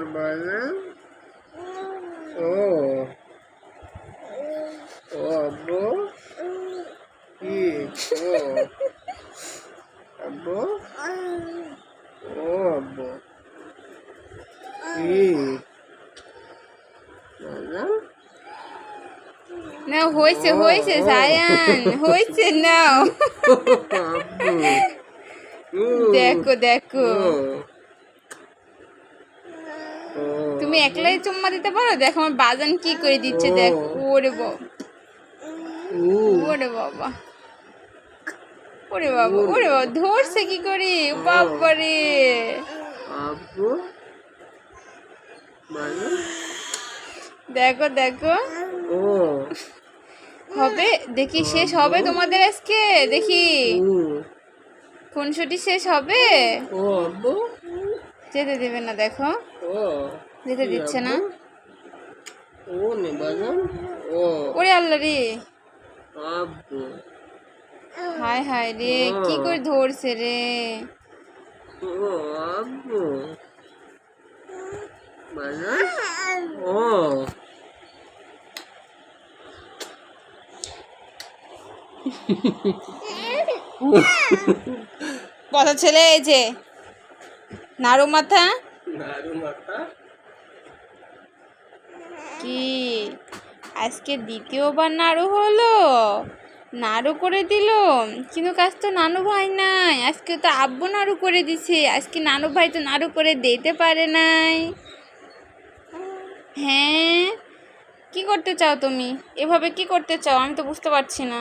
মানে ও ও আব্বু কি ও আব্বু ও আব্বু কি মানে না হয়েছে হয়েছে জায়ান হয়েছে নাও দেখো দেখো তুমি একলাই চুম্মা দিতে পারো দেখো আমার বাজান কি করে দিচ্ছে দেখো ওরে বাবা ওরে বাবা ওরে বাবা ওরে বাবা ধরছে কি করে বাবা রে দেখো দেখো হবে দেখি শেষ হবে তোমাদের আজকে দেখি খুনসুটি শেষ হবে যেতে দেবে না দেখো যেতে দিচ্ছে না ওরে আল্লাহ রে হায় হায় রে কি করে ধরছে রে কত ছেলে এই যে নাড়ু মাথা কি আজকে দ্বিতীয়বার নাড়ু হলো নাড়ু করে দিল কিন্তু কাজ তো নানু ভাই নাই আজকে তো আব্বু নাড়ু করে দিছে আজকে নানু ভাই তো নাড়ু করে দিতে পারে নাই হ্যাঁ কি করতে চাও তুমি এভাবে কি করতে চাও আমি তো বুঝতে পারছি না